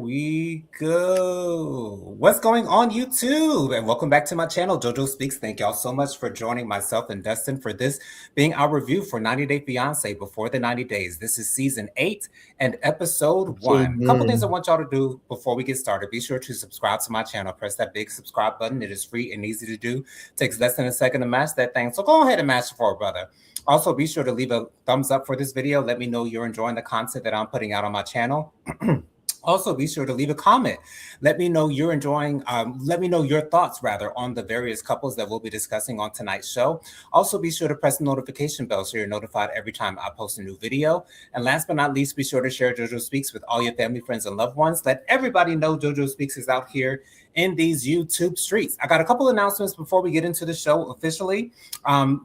we go. What's going on, YouTube? And welcome back to my channel, JoJo Speaks. Thank y'all so much for joining myself and Dustin for this being our review for 90 Day Fiance Before the 90 Days. This is season 8 and episode 1. A couple things I want y'all to do before we get started. Be sure to subscribe to my channel. Press that big subscribe button. It is free and easy to do. Takes less than a second to mash that thing. So go ahead and mash it for a brother. Also, be sure to leave a thumbs up for this video. Let me know you're enjoying the content that I'm putting out on my channel. Also, be sure to leave a comment. Let me know you're enjoying, let me know your thoughts, rather, on the various couples that we'll be discussing on tonight's show. Also, be sure to press the notification bell so you're notified every time I post a new video. And last but not least, be sure to share JoJo Speaks with all your family, friends, and loved ones. Let everybody know JoJo Speaks is out here in these YouTube streets. I got a couple announcements before we get into the show officially.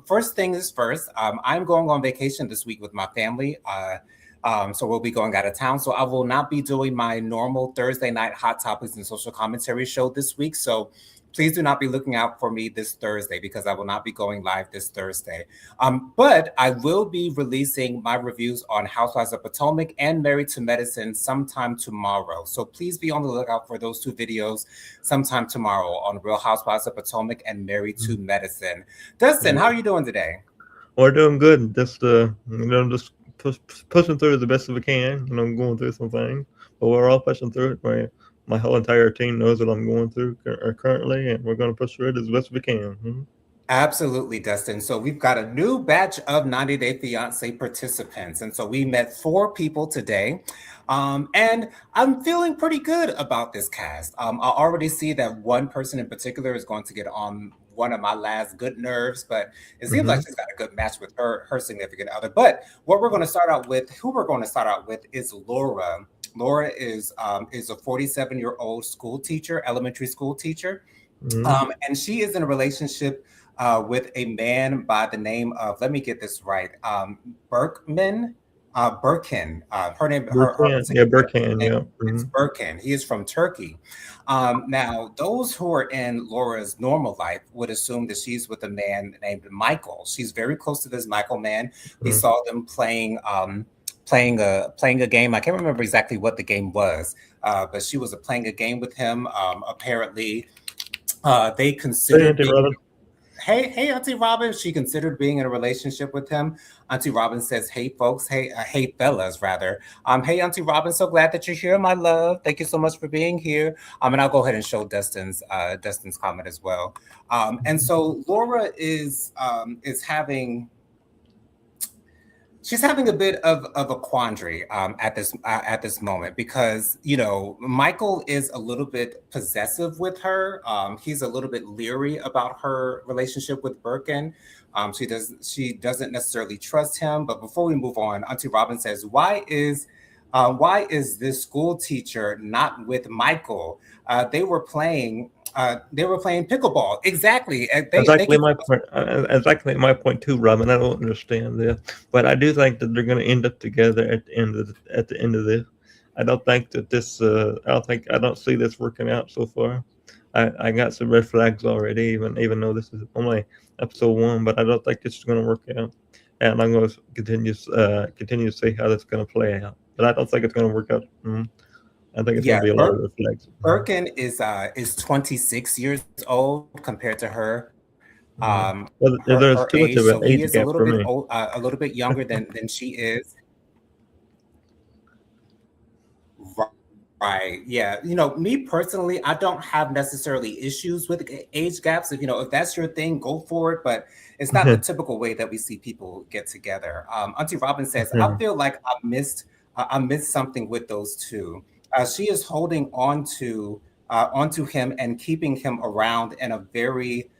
First thing is first, I'm going on vacation this week with my family. So we'll be going out of town. So I will not be doing my normal Thursday night Hot Topics and Social Commentary show this week. So please do not be looking out for me this Thursday because I will not be going live this Thursday. But I will be releasing my reviews on Housewives of Potomac and Married to Medicine sometime tomorrow. So please be on the lookout for those two videos sometime tomorrow on Real Housewives of Potomac and Married to Medicine. Dustin, how are you doing today? We're doing good. Just just pushing through the best we can. Going through some things, but we're all pushing through it. My whole entire team knows what I'm going through currently, and we're going to push through it as best we can. Absolutely, Dustin. So we've got a new batch of 90 Day Fiance participants. And so we met 4 people today. And I'm feeling pretty good about this cast. I already see that one person in particular is going to get on one of my last good nerves, but it seems like she's got a good match with her significant other. But what we're going to start out with, is Laura. Laura is a 47-year-old school teacher, elementary school teacher. And she is in a relationship with a man by the name of, let me get this right, Birkin. Her name, Birkin, yeah. It's Birkin. He is from Turkey. Now, those who are in Laura's normal life would assume that she's with a man named Michael. She's very close to this Michael man. We saw them playing a game. I can't remember exactly what the game was, but she was playing a game with him. Apparently, they considered Hey, Auntie Robin. She considered being in a relationship with him. Auntie Robin says, hey, folks. Hey, fellas, rather. Hey, Auntie Robin. So glad that you're here, my love. Thank you so much for being here. And I'll go ahead and show Dustin's comment as well. And so Laura is having... She's having a bit of a quandary at this moment because, Michael is a little bit possessive with her. He's a little bit leery about her relationship with Birkin. She doesn't necessarily trust him. But before we move on, Auntie Robin says, why is this school teacher not with Michael? They were playing pickleball. Exactly. Exactly my point too, Robin. I don't understand this, but I do think that they're going to end up together at the end of this. I don't think that this. I don't see this working out so far. I got some red flags already, even though this is only episode 1. But I don't think this is going to work out, and I'm going to continue to see how that's going to play out. But I don't think it's going to work out. I think it's going to be a lot of reflex. Birkin is 26 years old compared to her. There's too much of an age gap for me. A little bit younger than she is. Right. Yeah. Me personally, I don't have necessarily issues with age gaps. If that's your thing, go for it. But it's not the typical way that we see people get together. Auntie Robin says, I feel like I missed something with those two. She is holding onto him and keeping him around in a very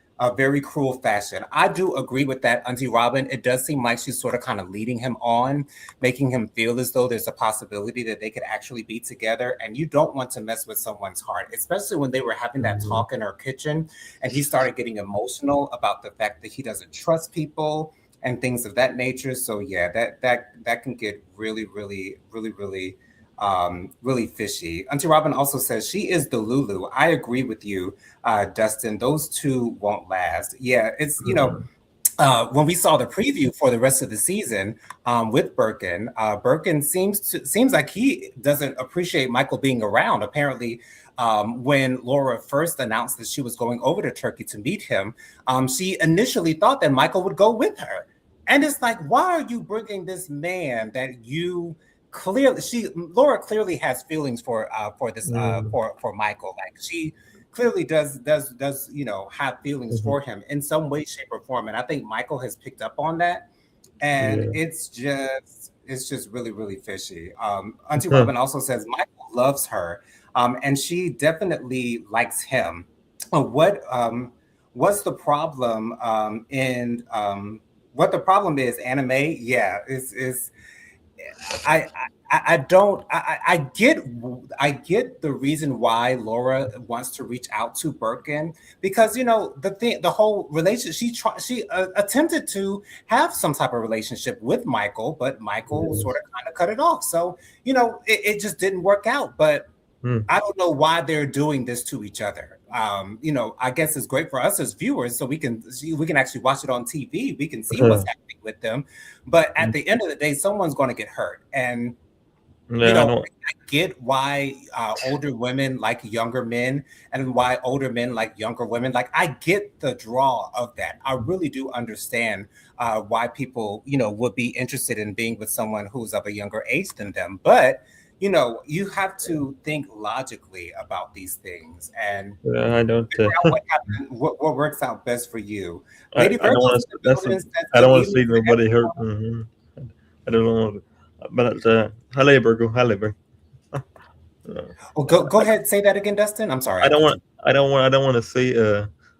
cruel fashion. I do agree with that, Auntie Robin. It does seem like she's sort of kind of leading him on, making him feel as though there's a possibility that they could actually be together. And you don't want to mess with someone's heart, especially when they were having that talk in her kitchen and he started getting emotional about the fact that he doesn't trust people and things of that nature. So yeah, that can get really fishy. Auntie Robin also says she is the Lulu. I agree with you, Dustin. Those two won't last. Yeah, it's when we saw the preview for the rest of the season with Birkin, Birkin seems like he doesn't appreciate Michael being around. Apparently, when Laura first announced that she was going over to Turkey to meet him, she initially thought that Michael would go with her, and it's like, why are you bringing this man that you clearly she Laura clearly has feelings for this Mm, for Michael. Like she clearly does have feelings mhm. for him in some way, shape, or form. And I think Michael has picked up on that, and Yeah. it's just really really fishy. Auntie Robin also says Michael loves her, and she definitely likes him. What's the problem in what the problem is anime? Yeah, is I don't I get the reason why Laura wants to reach out to Birkin, because the whole relationship she attempted to have some type of relationship with Michael, but Michael Yeah. sort of kind of cut it off. So it just didn't work out. But Mm, I don't know why they're doing this to each other. I guess it's great for us as viewers, so we can actually watch it on TV. We can see what's happening with them, but at mm. the end of the day, someone's going to get hurt. And Yeah, I don't. I get why older women like younger men, and why older men like younger women. Like, I get the draw of that. I really do understand why people, would be interested in being with someone who's of a younger age than them. But, you have to think logically about these things and Yeah, I don't. figure out what works out best for you. Lady I don't want Virgo's to. in the That's. building. Says I good don't want to evening see to nobody hurt. I don't want to. But Halliburton. Uh, Oh, go ahead. Say that again, Dustin. I'm sorry, I I don't cut want. you. I don't want to see.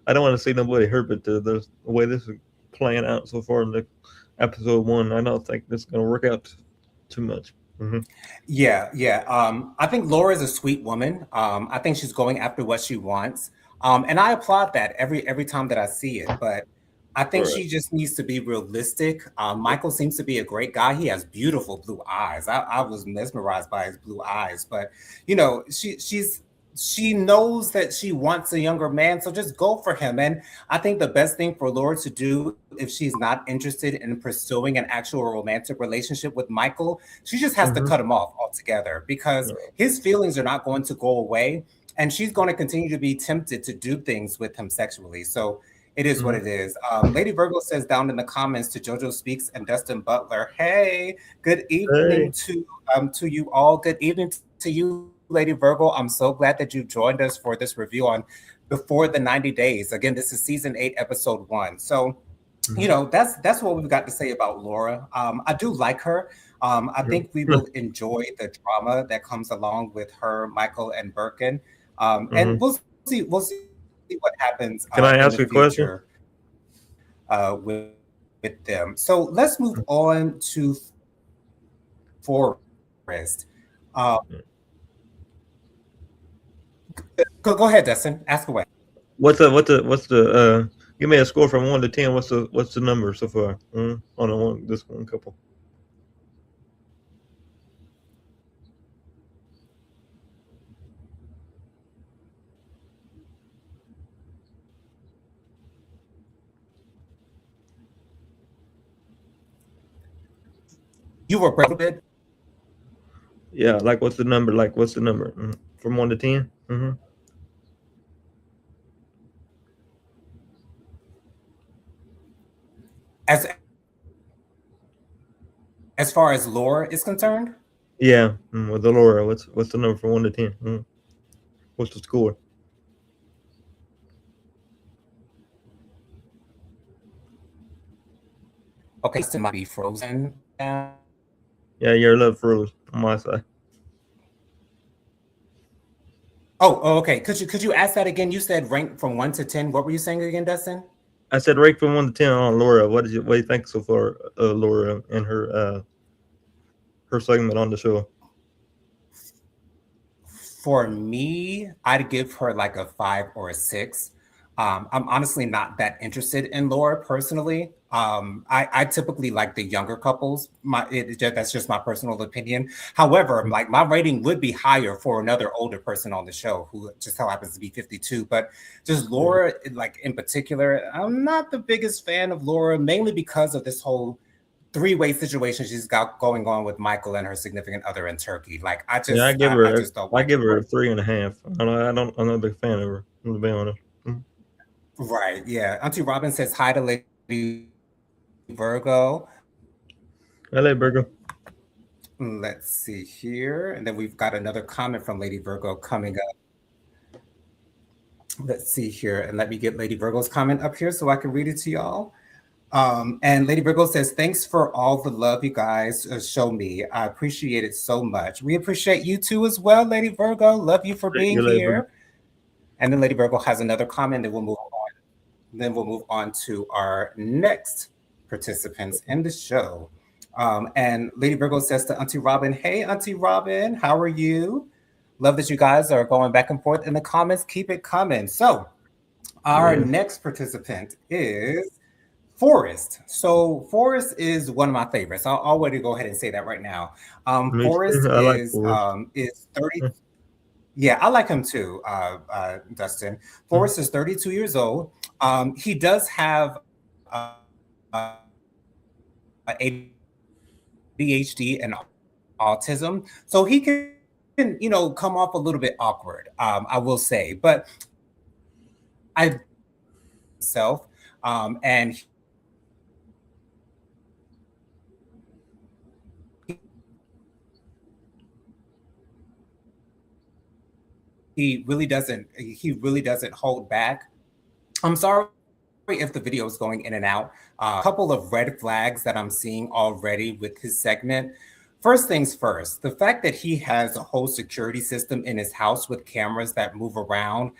I don't want to see nobody hurt. But the way this is playing out so far in the episode one, I don't think this is going to work out too much. Hmm. Yeah, yeah. I think Laura is a sweet woman. I think she's going after what she wants. And I applaud that every time that I see it. But I think Right. she just needs to be realistic. Michael seems to be a great guy. He has beautiful blue eyes. I was mesmerized by his blue eyes. But she knows that she wants a younger man, so just go for him. And I think the best thing for Laura to do, if she's not interested in pursuing an actual romantic relationship with Michael, she just has to Hmm. cut him off altogether, because his feelings are not going to go away, and she's going to continue to be tempted to do things with him sexually. So it is what Hmm. it is. Lady Virgo says down in the comments to JoJo Speaks and Dustin Butler, hey, good evening Hey. to you all. Good evening to you, Lady Virgo. I'm so glad that you joined us for this review on Before the 90 Days. Again, this is season 8, episode 1. So Hmm. that's what we've got to say about Laura. I do like her. I think we will enjoy the drama that comes along with her, Michael, and Birkin. And Hmm. we'll see what happens in the Can I future ask you a question? with them. So let's move on to Forest. Um, go ahead, Dustin. Ask away. Give me a score from 1 to 10. What's the number so far? On the one this one couple. You were breaking a little bit. Yeah, like what's the number? Like what's the number? From 1 to 10? Mm-hmm. As far as lore is concerned. Yeah, with the Laura, what's the number from 1 to 10? What's the score? Okay, so might be frozen right now. Yeah, your love froze on my side. Oh, okay. Could you ask that again? You said rank from 1 to 10. What were you saying again, Dustin? I said rate from 1 to 10 on Laura. What do you think so far, Laura and her segment on the show? For me, I'd give her like a 5 or a 6. I'm honestly not that interested in Laura personally. I typically like the younger couples. That's just my personal opinion. However, like my rating would be higher for another older person on the show who just so happens to be 52. But just Yeah. Laura, like in particular, I'm not the biggest fan of Laura, mainly because of this whole three-way situation she's got going on with Michael and her significant other in Turkey. Like Yeah, I give her I just don't I like give it. her a 3.5. I'm not a big fan of her, to be honest. Mhm. Right. Yeah. Auntie Robin says hi to Lady Virgo. LA Burger. Let's see here. And then we've got another comment from Lady Virgo coming up. Let's see here. And let me get Lady Virgo's comment up here so I can read it to y'all. And Lady Virgo says, thanks for all the love you guys show me. I appreciate it so much. We appreciate you too as well, Lady Virgo. Love you for Thank being you, LA Burger. here. And then Lady Virgo has another comment, and we'll move on. Then we'll move on to our next participants in the show. And Lady Virgo says to Auntie Robin, hey, Auntie Robin, how are you? Love that you guys are going back and forth in the comments. Keep it coming. So, our Yes. next participant is Forrest. So, Forrest is one of my favorites. I'll already go ahead and say that right now. Me Forrest too. I like Forrest. is 30. Yeah, I like him too, Dustin. Mhm. Forrest is 32 years old. He does have ADHD and autism, so he can, come off a little bit awkward. I will say, but I himself, and he really doesn't hold back. I'm sorry if the video is going in and out. A couple of red flags that I'm seeing already with his segment. First things first, the fact that he has a whole security system in his house with cameras that move around,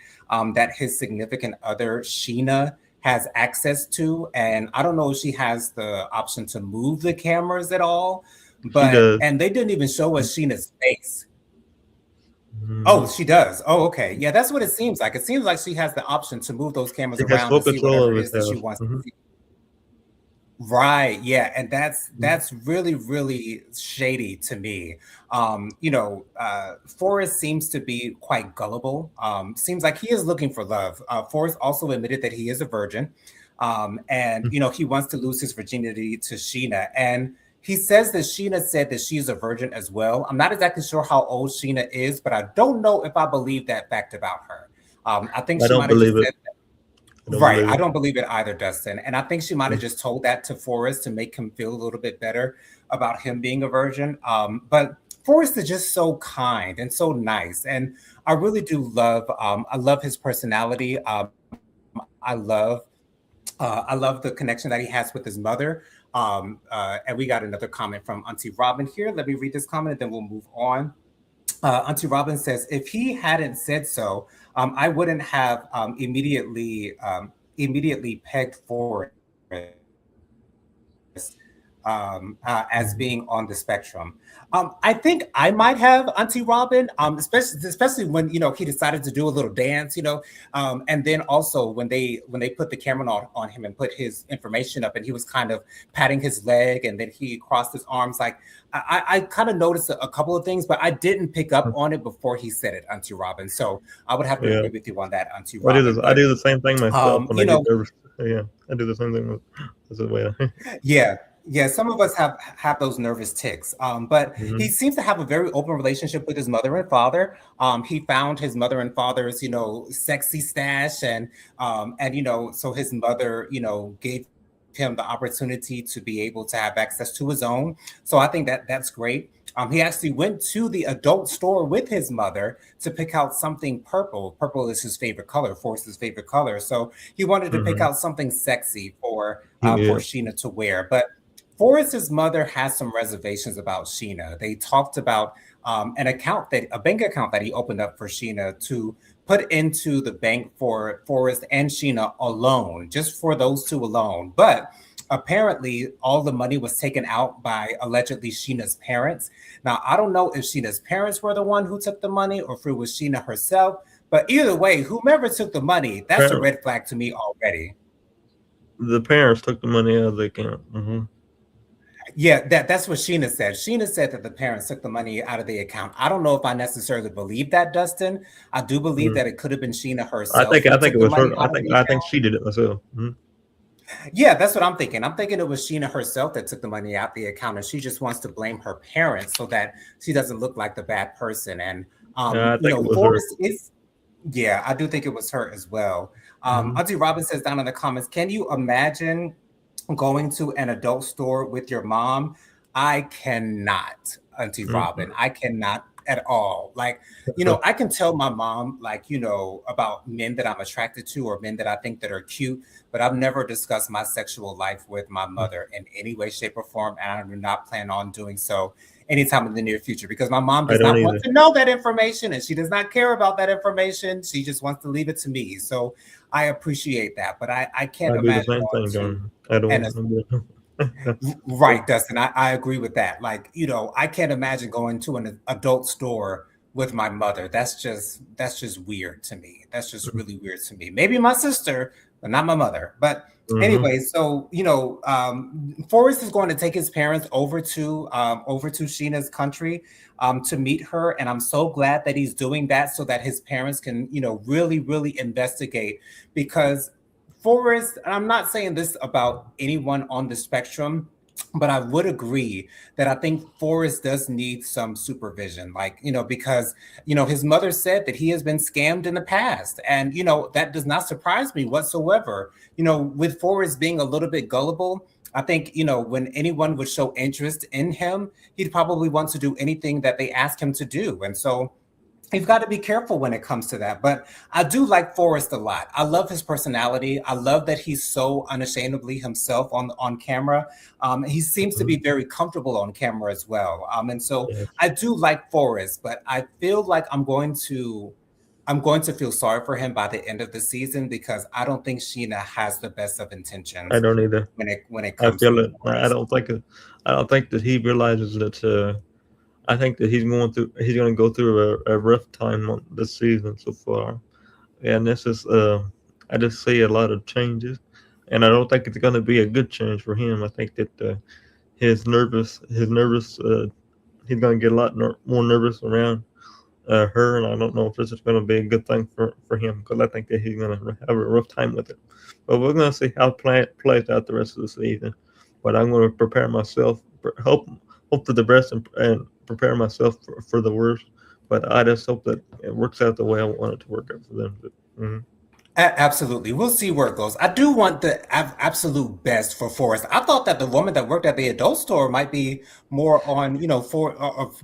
that his significant other, Sheena, has access to. And I don't know if she has the option to move the cameras at all, She does. and they didn't even show us Sheena's face. Mm-hmm. Oh, she does. Oh, okay. Yeah, that's what it seems like. It seems like she has the option to move those cameras She has around full to see control whatever of it his is that she house. wants to Hmm. see. Right. Yeah, and Hmm. that's really really shady to me. Forrest seems to be quite gullible. Seems like he is looking for love. Forrest also admitted that he is a virgin, and he wants to lose his virginity to Sheena, and he says that Sheena said that she's a virgin as well. I'm not exactly sure how old Sheena is, but I don't know if I believe that fact about her. I think I she don't might have believe just it. said. I don't Right. believe I it. don't believe it either, Dustin. And I think she might Mm. have just told that to Forrest to make him feel a little bit better about him being a virgin. But Forrest is just so kind and so nice. And I really do I love his personality. I love the connection that he has with his mother. And we got another comment from Auntie Robin here. Let me read this comment and then we'll move on. Auntie Robin says, if he hadn't said so, I wouldn't have immediately pegged Forrest as Mhm. being on the spectrum. I think I might have Auntie Robin, especially when he decided to do a little dance, and then also when they put the camera on him and put his information up, and he was kind of patting his leg, and then he crossed his arms. Like I kind of noticed a couple of things, but I didn't pick up on it before he said it, Auntie Robin. So I would have to Yeah. agree with you on that, Auntie I do Robin. this. I But do the same thing myself when I you get know, nervous. Yeah, I do the same thing as well. Yeah, yeah. Some of us have those nervous ticks. But he Hmm. seems to have a very open relationship with his mother and father. He found his mother and father's, sexy stash, and so his mother, gave him the opportunity to be able to have access to his own. So I think that that's great. He actually went to the adult store with his mother to pick out something purple. Purple is his favorite color, Forrest's favorite color. So he wanted to pick Hmm. out something sexy for Yeah. Sheena to wear. But Forrest's mother has some reservations about Sheena. They talked about a bank account that he opened up for Sheena to put into the bank for Forrest and Sheena alone, just for those two alone. But apparently, all the money was taken out by allegedly Sheena's parents. Now, I don't know if Sheena's parents were the one who took the money or if it was Sheena herself, But either way, whomever took the money, that's a Apparently, red flag to me already. the parents took the money out of the account. Yeah, that's what Sheena said. Sheena said that the parents took the money out of the account. I don't know if I necessarily believe that, Dustin. I do believe hmm that it could have been Sheena I herself think who I think took it the was money her. out of the I think account. she did it myself. Yeah, that's what I'm thinking. I'm thinking it was Sheena herself that took the money out the account, and she just wants to blame her parents so that she doesn't look like the bad person. And I think it was her. Forrest is, yeah, I do think it was her as well. hmm Auntie Robin says down in the comments, can you imagine going to an adult store with your mom? I cannot, Auntie hmm Robin. I cannot at all. Like, I can tell my mom, like, about men that I'm attracted to or men that I think that are cute, but I've never discussed my sexual life with my mother in any way, shape, or form. And I do not plan on doing so anytime in the near future because my mom I does don't not want either. to know that information and she does not care about that information. She just wants to leave it to me. So I appreciate that, but I can't I do the imagine same going thing, to John. I an don't. right, Dustin. I agree with that. Like, I can't imagine going to an adult store with my mother. That's just weird to me. That's just really weird to me. Maybe my sister, but not my mother. But hmm anyway, so Forrest is going to take his parents over to Sheena's country to meet her, and I'm so glad that he's doing that so that his parents can really really investigate because Forrest, and I'm not saying this about anyone on the spectrum, but I would agree that I think Forrest does need some supervision. Like, because, his mother said that he has been scammed in the past. And, that does not surprise me whatsoever. With Forrest being a little bit gullible, I think, when anyone would show interest in him, he'd probably want to do anything that they ask him to do. And so, you've got to be careful when it comes to that. But I do like Forrest a lot. I love his personality. I love that he's so unashamedly himself on camera. He seems to hmm be very comfortable on camera as well. And so Yes. I do like Forrest, but I feel like I'm going to feel sorry for him by the end of the season because I don't think Sheena has the best of I intentions don't either. when it I comes feel to it. I Forrest. don't think it. I don't think that he realizes that. I think that he's going through. He's going to go through a rough time on this season so far, and this is. I just see a lot of changes, and I don't think it's going to be a good change for him. I think that his nervous. He's going to get a lot more nervous around her, and I don't know if this is going to be a good thing for him because I think that he's going to have a rough time with it. But we're going to see how it plays out the rest of the season. But I'm going to prepare myself, hope for the best, and prepare myself for the worst. But I just hope that it works out the way I want it to work out for them. Mm-hmm. Absolutely. We'll see where it goes. I do want the absolute best for Forrest. I thought that the woman that worked at the adult store might be more on,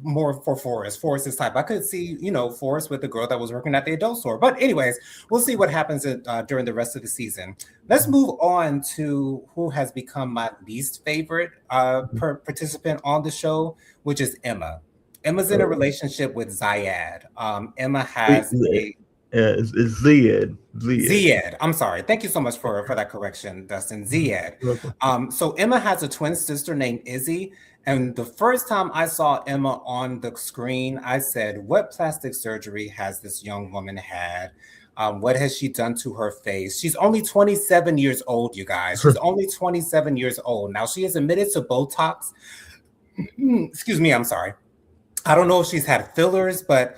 more for Forrest. Forrest's type. I could see, Forrest with the girl that was working at the adult store. But anyways, we'll see what happens during the rest of the season. Let's move on to who has become my least favorite participant on the show, which is Emma. Emma's in a Uh, relationship with Zayad. Emma the, has the, a it's Zed. Zed. Ziad. I'm sorry. Thank you so much for that correction, Dustin. Mhm. Ziad. Welcome. So Emma has a twin sister named Izzy. And the first time I saw Emma on the screen, I said, what plastic surgery has this young woman had? What has she done to her face? She's only 27 years old, you guys. She's only 27 years old. Now, she has admitted to Botox. Excuse me, I'm sorry. I don't know if she's had fillers, but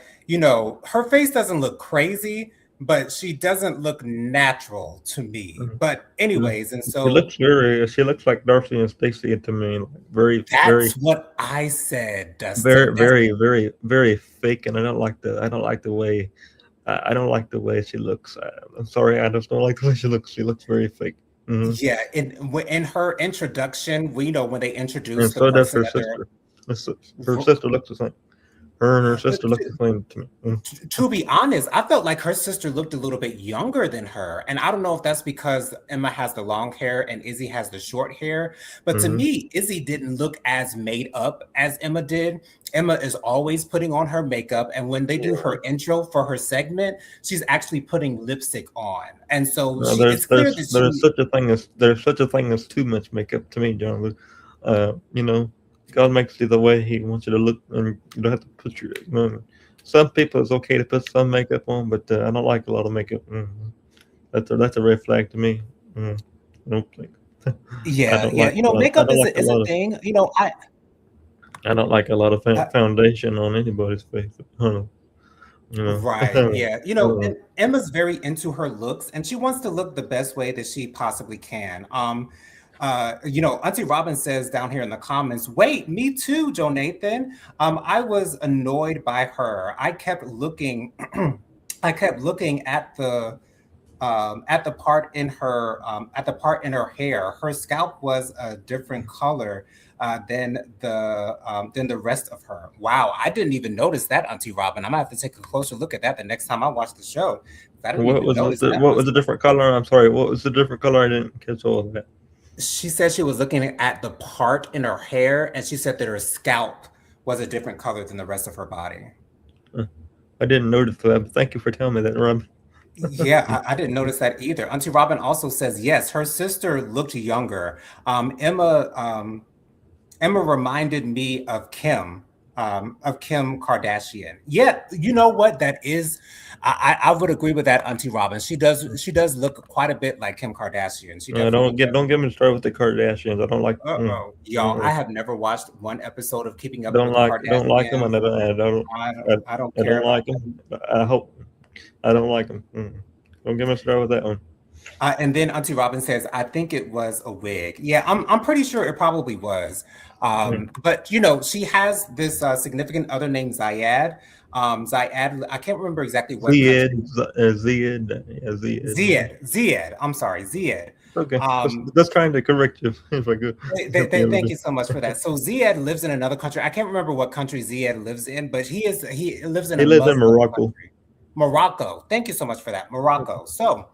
her face doesn't look crazy, but she doesn't look natural to me. Mhm. But Mm. anyways, and She so looks very. She looks like Darcy and Stacy to me. Like very, very, that's what I said, Dustin. very, That's very, very, very fake. And I don't like the. I don't like the way. I don't like the way she looks. I'm sorry. I just don't like the way she looks. She looks very fake. hmm yeah. In her introduction, we know when they introduce And the so does person her that they're sister. Her sister looks the same. Her and her sister look the same to me. to be honest, I felt like her sister looked a little bit younger than her. And I don't know if that's because Emma has the long hair and Izzy has the short hair. But to Mm-hmm. me, Izzy didn't look as made up as Emma did. Emma is always putting on her makeup. And when they do Yeah. her intro for her segment, she's actually putting lipstick on. And so No, it's clear that she, there's such a thing as too much makeup to me, John Luke. You know, God makes you the way He wants you to look, and you don't have to put your. You know, some people it's okay to put some makeup on, but I don't like a lot of makeup. That's a red flag to me. Mm, I don't think. I Yeah, don't yeah. like You a know, lot. I makeup don't like a is a lot of. thing. You know, I don't like a lot of I foundation on anybody's face. I don't know. You know. right. Yeah. You know, Uh, and Emma's very into her looks and she wants to look the best way that she possibly can. You know, Auntie Robin says down here in the comments, wait, me too, Joe Nathan. I was annoyed by her. I kept looking, I kept looking at the part in her hair. Her scalp was a different color than the rest of her. Wow, I didn't even notice that, Auntie Robin. I'm gonna have to take a closer look at that the next time I watch the show. I didn't what even was notice that what was the myself. different color? I'm sorry. What was the different color? I didn't catch all of that. She said she was looking at the part in her hair, and she said that her scalp was a different color than the rest of her body. Uh, I didn't notice that. But thank you for telling me that, Rob. Yeah, I didn't notice that either. Auntie Robin also says yes, her sister looked younger. Emma reminded me of Kim Kardashian. Yeah, you know what? That is, I would agree with that, Auntie Robin. She does look quite a bit like Kim Kardashian. She definitely does. Don't get me started with the Kardashians. I don't like. Uh-oh, y'all! I have never watched one episode of Keeping Up with the Don't like them. Kardashians. I don't I care don't about like them. them. I hope I don't like them. Don't get me started with that one. And then Auntie Robin says, "I think it was a wig." Yeah, I'm pretty sure it probably was. Mm. But you know, she has this significant other named Zayad. Zayad, I can't remember exactly what Zed, country. Zed, yeah, Zed. Ziad. I'm sorry, Ziad. Okay, Um, just trying to correct you if I could help you Thank out you so much for that. So Ziad lives in another country. I can't remember what country Ziad lives in, but he lives in He a lives in Muslim Morocco. country, Morocco. Thank you so much for that, Morocco. So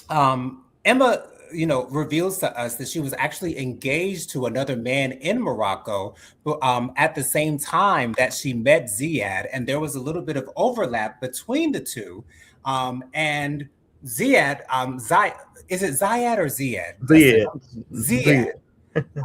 Emma, you know, reveals to us that she was actually engaged to another man in Morocco, at the same time that she met Ziad, and there was a little bit of overlap between the two. And Ziad, is it Ziad or Ziad? Dustin, Zed, Ziad. Zed.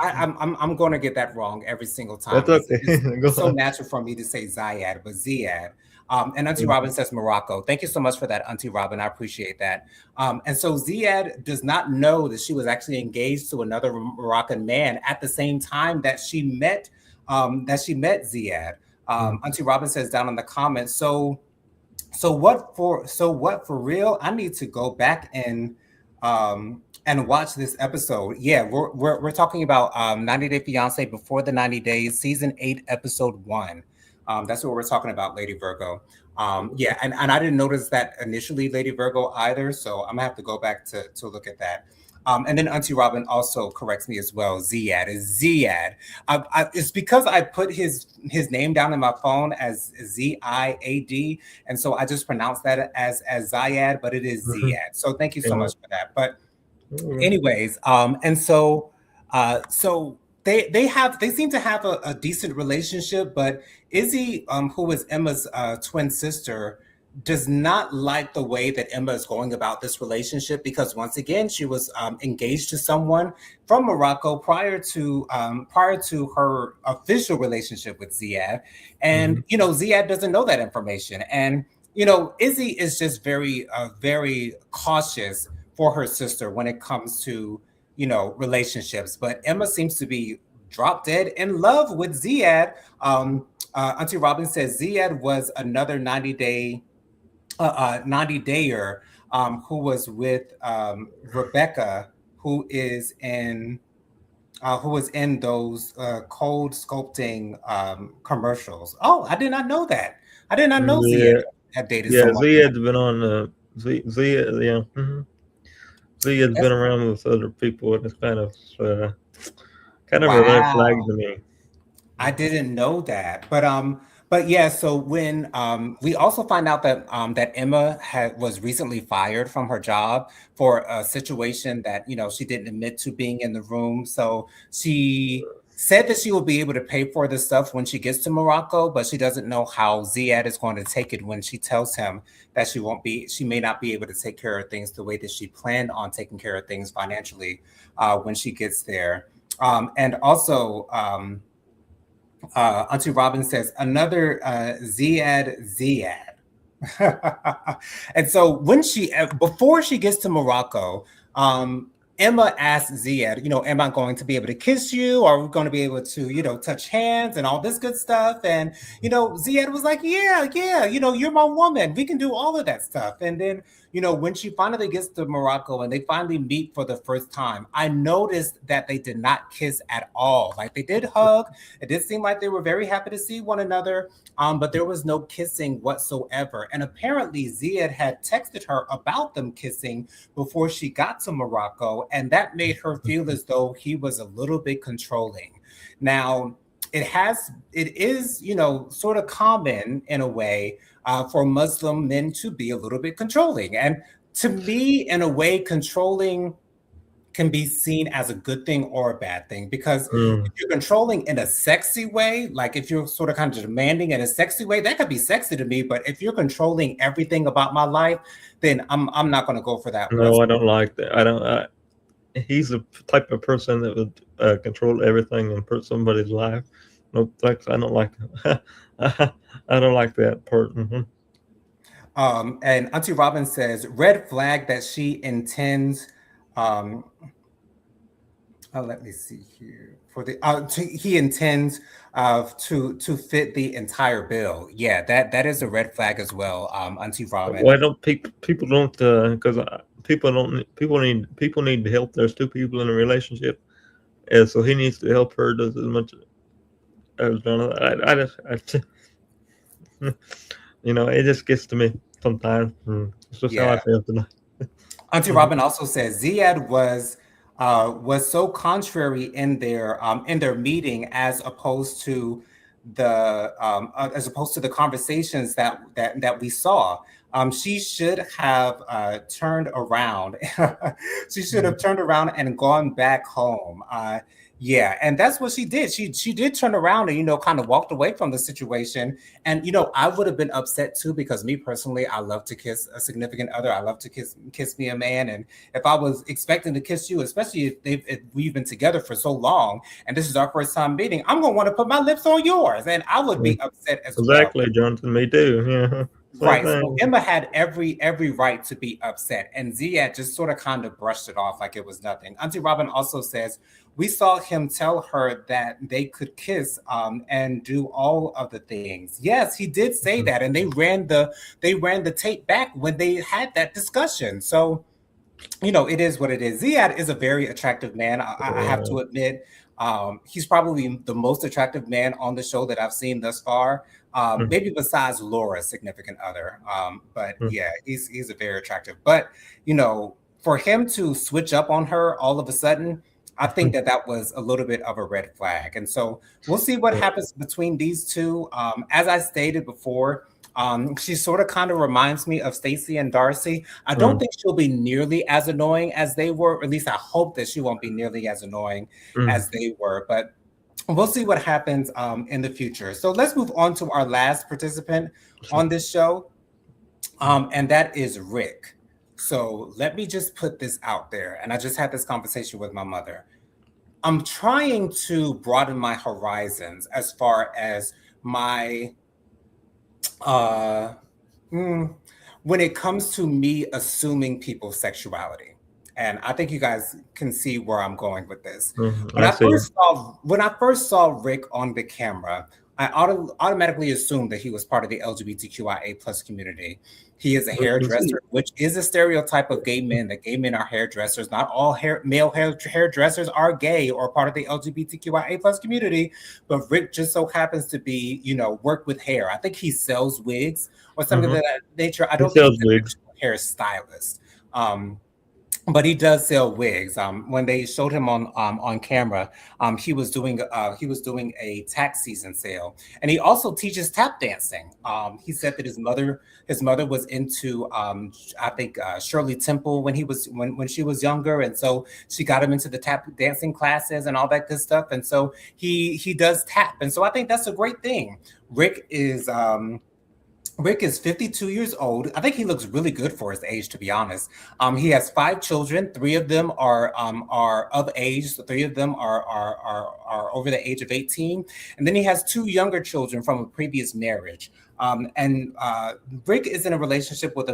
I'm going to get that wrong every single That's time. okay. Go It's so on. natural for me to say Zayad, but Ziad. And Auntie Mhm. Robin says Morocco. Thank you so much for that, Auntie Robin. I appreciate that. And so Ziad does not know that she was actually engaged to another Moroccan man at the same time that she met Ziad. Auntie Robin says down in the comments. So what for real? I need to go back and watch this episode. Yeah, we're talking about 90 Day Fiance Before the 90 Days, season 8, episode 1. That's what we're talking about, Lady Virgo. Yeah, and I didn't notice that initially, Lady Virgo, either. So I'm gonna have to go back to look at that. And then Auntie Robin also corrects me as well. Ziad is Ziad. It's because I put his name down in my phone as Ziad, and so I just pronounce that as Ziad, but it is Mhm. Ziad. So thank you so Yeah. much for that. But Mhm. anyways, and so they seem to have a decent relationship, but Izzy, who is Emma's twin sister, does not like the way that Emma is going about this relationship because once again she was engaged to someone from Morocco prior to her official relationship with Ziad, and Mhm. you know Ziad doesn't know that information, and you know Izzy is just very cautious for her sister when it comes to you know relationships, but Emma seems to be drop dead in love with Ziad. Auntie Robin says Ziad was another 90 dayer who was with Rebecca, who is in who was in those cold sculpting commercials. Oh, I did not know that. I did not know Ziad Yeah, had dated yeah. someone. Zed's been on Zed. Yeah. Zed's been That's around with other people, and it's uh, kind of a red flag wow. to me. I didn't know that, but yeah. So when we also find out that that Emma was recently fired from her job for a situation that you know she didn't admit to being in the room. So she said that she will be able to pay for this stuff when she gets to Morocco, but she doesn't know how Ziad is going to take it when she tells him that she may not be able to take care of things the way that she planned on taking care of things financially when she gets there. And also. Auntie Robin says another Ziad. And so when before she gets to Morocco, um, Emma asks Ziad, am I going to be able to kiss you? Are we going to be able to, touch hands and all this good stuff? And, Ziad was like, yeah, you're my woman. We can do all of that stuff. And then, when she finally gets to Morocco and they finally meet for the first time, I noticed that they did not kiss at all. Like they did hug. It did seem like they were very happy to see one another, but there was no kissing whatsoever. And apparently, Ziad had texted her about them kissing before she got to Morocco, and that made her feel as though he was a little bit controlling. Now, it is, sort of common in a way for Muslim men to be a little bit controlling. And to me, in a way, controlling can be seen as a good thing or a bad thing, because if you're controlling in a sexy way, like if you're sort of kind of demanding in a sexy way, that could be sexy to me. But if you're controlling everything about my life, then I'm not going to go for that No, I whatsoever. don't like that. I don't. He's the type of person that would control everything and put somebody's life. No, thanks. I don't like that. I don't like that part. And Auntie Robin says, red flag that she intends. Um, Let me see here. He intends to fit the entire bill. Yeah, that is a red flag as well, Auntie Robin. Why don't people don't because people need to help. There's two people in a relationship, and so he needs to help her just as much as Jonathan. It just gets to me sometimes. It's just how I Yeah. feel tonight. Auntie Robin also says Ziad was so contrary in their meeting as opposed to the conversations that we saw. She should have turned around. She should have turned around and gone back home. Yeah, and that's what she did. She did turn around and kind of walked away from the situation. And I would have been upset too, because me personally, I love to kiss a significant other. I love to kiss me a man, and if I was expecting to kiss you, especially if we've been together for so long and this is our first time meeting, I'm gonna want to put my lips on yours, and I would Mm, be upset as well. exactly, Jonathan. Me too. Yeah, same Right. So thing. Emma had every right to be upset, and Ziad just sort of kind of brushed it off like it was nothing. Auntie Robin also says we saw him tell her that they could kiss and do all of the things. Yes, he did say that, and they ran the tape back when they had that discussion. So it is what it is. Ziad is a very attractive man. I have Uh, to admit, he's probably the most attractive man on the show that I've seen thus far. mm, Maybe besides Laura's significant other. But mm, yeah, he's a very attractive. But for him to switch up on her all of a sudden, I think that was a little bit of a red flag. And so we'll see what happens between these two. As I stated before, she sort of kind of reminds me of Stacey and Darcy. I don't mm, think she'll be nearly as annoying as they were. Or at least I hope that she won't be nearly as annoying mm. as they were. But we'll see what happens in the future. So let's move on to our last participant So, on this show, and that is Rick. So let me just put this out there. And I just had this conversation with my mother. I'm trying to broaden my horizons as far as my uh, mm, when it comes to me assuming people's sexuality. And I think you guys can see where I'm going with this. I see. When I first saw Rick on the camera, I automatically assumed that he was part of the LGBTQIA plus community. He is a hairdresser, which is a stereotype of gay men, that gay men are hairdressers. Not all male hairdressers are gay or part of the LGBTQIA plus community, but Rick just so happens to be, work with hair. I think he sells wigs or something of Mm-hmm. that nature. I He don't think sells he's an wigs. actual hairstylist. But he does sell wigs. When they showed him on camera, he was doing a tax season sale, and he also teaches tap dancing. He said that his mother was into I think Shirley Temple when she was younger, and so she got him into the tap dancing classes and all that good stuff. And so he does tap, and so I think that's a great thing. Rick is Rick is 52 years old. I think he looks really good for his age, to be honest. He has five children. Three of them are of age. So three of them are over the age of 18, and then he has two younger children from a previous marriage. And Rick is in a relationship with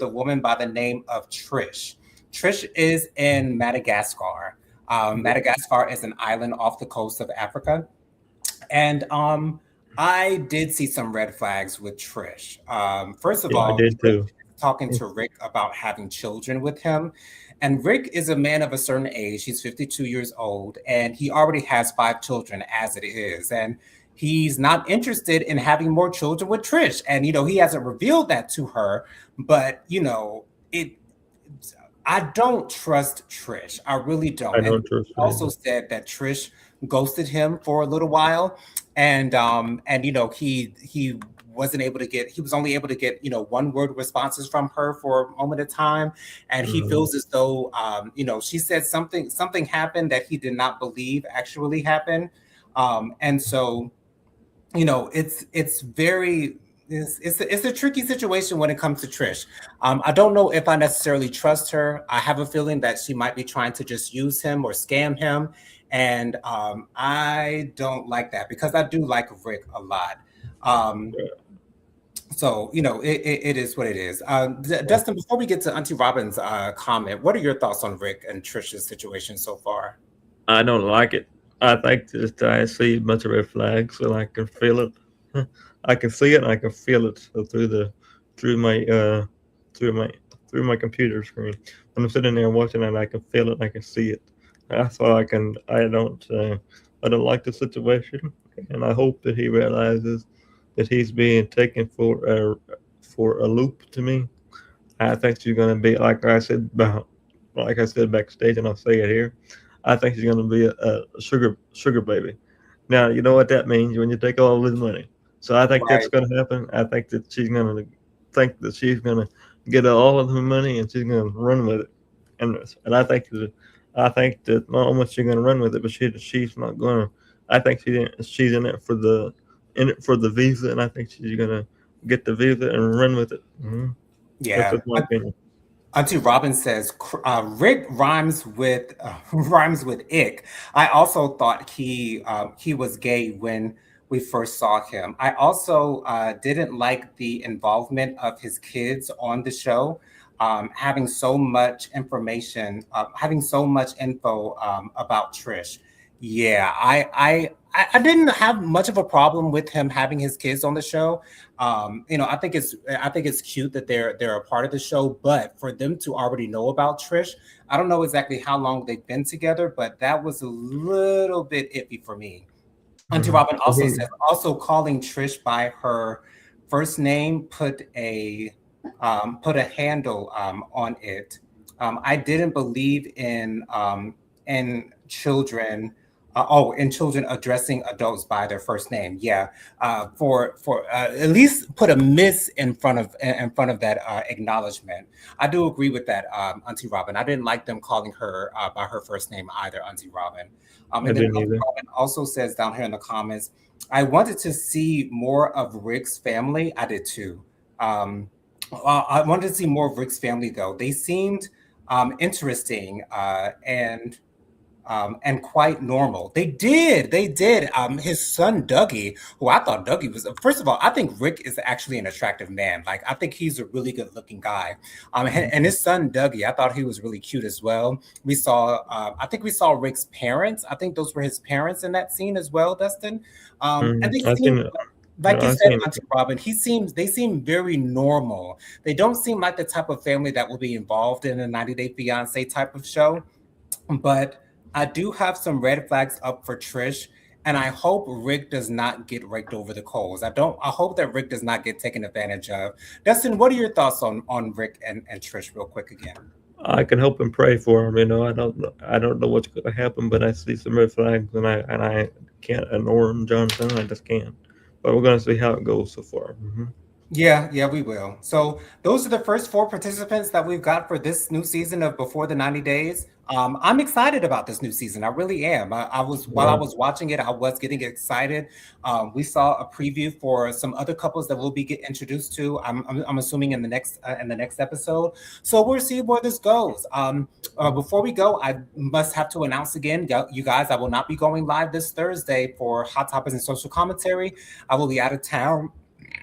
a woman by the name of Trish. Trish is in Madagascar. Madagascar is an island off the coast of Africa, and I did see some red flags with Trish. First of Yeah, I all, did Trish too. is talking to Rick about having children with him. And Rick is a man of a certain age. He's 52 years old, and he already has five children as it is. And he's not interested in having more children with Trish. And, he hasn't revealed that to her, but, it I don't trust Trish. I really I don't. And don't trust he it also either. said that Trish ghosted him for a little while, and he wasn't able to get he was only able to get one word responses from her for a moment of time, and he Mhm. feels as though she said something happened that he did not believe actually happened, and so it's a tricky situation when it comes to Trish. I don't know if I necessarily trust her. I have a feeling that she might be trying to just use him or scam him, and I don't like that because I do like Rick a lot. Um, so it is what it is. Dustin, before we get to Auntie Robin's comment, what are your thoughts on Rick and Trish's situation so far? I don't like it. I think that I see a bunch of red flags and I can feel it. I can see it and I can feel it through my through my through my computer screen. When I'm sitting there watching it, I can feel it. I can see it. That's why I can. I don't like the situation, and I hope that he realizes that he's being taken for a loop to me. I think she's going to be like I said backstage, and I'll say it here. I think she's going to be a sugar baby. Now you know what that means when you take all his money. So I think that's Right. going to happen. I think that she's going to think that she's going to get all of the money and she's going to run with it. And I think that not only she's going to run with it, but she's not going to. I think she's in it for the visa, and I think she's going to get the visa and run with it. That's Yeah. just my opinion. Auntie Robin says Rick rhymes with rhymes with ick. I also thought he was gay when we first saw him. I also didn't like the involvement of his kids on the show, having so much information, having so much info about Trish. Yeah, I didn't have much of a problem with him having his kids on the show. I think it's cute that they're a part of the show, but for them to already know about Trish, I don't know exactly how long they've been together, but that was a little bit iffy for me. Auntie Mhm. Robin also says also calling Trish by her first name put a handle on it. I didn't believe in children. In children addressing adults by their first name. Yeah, for at least put a miss in front of that acknowledgement. I do agree with that, Auntie Robin. I didn't like them calling her by her first name either, Auntie Robin. I And then didn't Auntie either. Robin also says down here in the comments, I wanted to see more of Rick's family. I did too. Um, I wanted to see more of Rick's family, though. They seemed interesting and quite normal. They did. His son Dougie, who I thought Dougie was. First of all, I think Rick is actually an attractive man. Like I think he's a really good looking guy. And his son Dougie, I thought he was really cute as well. I think we saw Rick's parents. I think those were his parents in that scene as well, Dustin. And they I seemed seen it. like you I said, seen it. Auntie Robin, they seem very normal. They don't seem like the type of family that will be involved in a 90 Day Fiance type of show. But I do have some red flags up for Trish, and I hope Rick does not get raked over the coals. I hope that Rick does not get taken advantage of. Dustin, what are your thoughts on Rick and Trish, real quick again? I can hope and pray for him. I don't know what's going to happen, but I see some red flags, and I can't ignore him, Jonathan. I just can't. But we're going to see how it goes so far. Yeah, we will. So those are the first four participants that we've got for this new season of Before the 90 Days. I'm excited about this new season. I really am. I was while I Yeah. was watching it, I was getting excited. We saw a preview for some other couples that we'll be get introduced to. I'm assuming in the next episode. So we'll see where this goes. Before we go, I must have to announce again, you guys, I will not be going live this Thursday for Hot Topics and Social Commentary. I will be out of town.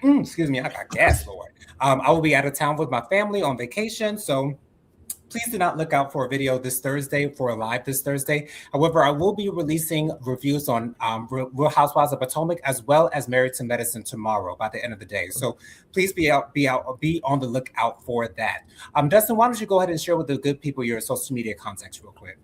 Excuse me, I got gas, Lord. I will be out of town with my family on vacation, so please do not look out for a video this Thursday, for a live this Thursday. However, I will be releasing reviews on Real Housewives of Potomac as well as Married to Medicine tomorrow by the end of the day. So please be on the lookout for that. Dustin, why don't you go ahead and share with the good people your social media contacts real quick?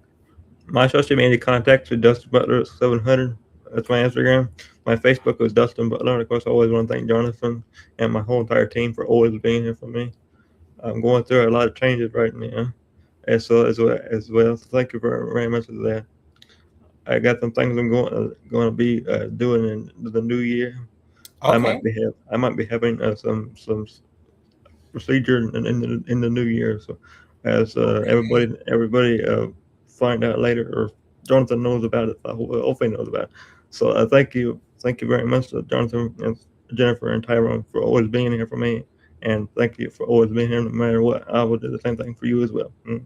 My social media contacts are Dustin Butler 700. That's my Instagram. My Facebook is Dustin Butler. Of course, I always want to thank Jonathan and my whole entire team for always being here for me. I'm going through a lot of changes right now, as well. So thank you very much for that. I got some things I'm going to be doing in the new year. Okay, I might be having some procedure in the new year. So as okay. everybody find out later, or Jonathan knows about it, hopefully knows about it. So thank you very much, Jonathan and Jennifer and Tyrone, for always being here for me, and thank you for always being here no matter what. I will do the same thing for you as well. Very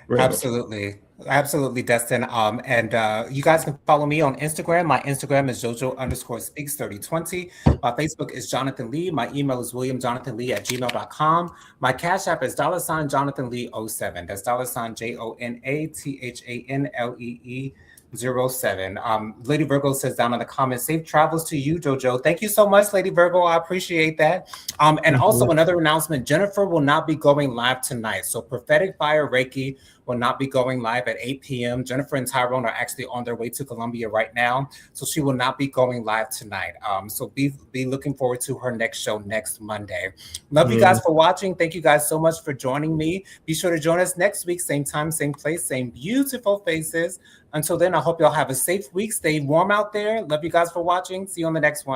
much. Absolutely. Absolutely, Destin. And you guys can follow me on Instagram. My Instagram is Jojo_speaks3020. My Facebook is Jonathan Lee. My email is WilliamJonathanLee@gmail.com. My Cash App is $ Jonathan Lee 07. That's $ JONATHANLEE 07. Lady Virgo says down in the comments, safe travels to you, Jojo. Thank you so much, Lady Virgo. I appreciate that. And also another announcement, Jennifer will not be going live tonight. So Prophetic Fire Reiki will not be going live at 8 p.m. Jennifer and Tyrone are actually on their way to Columbia right now. So she will not be going live tonight. So be looking forward to her next show next Monday. Love you Yeah. guys for watching. Thank you guys so much for joining me. Be sure to join us next week, same time, same place, same beautiful faces. Until then, I hope y'all have a safe week. Stay warm out there. Love you guys for watching. See you on the next one.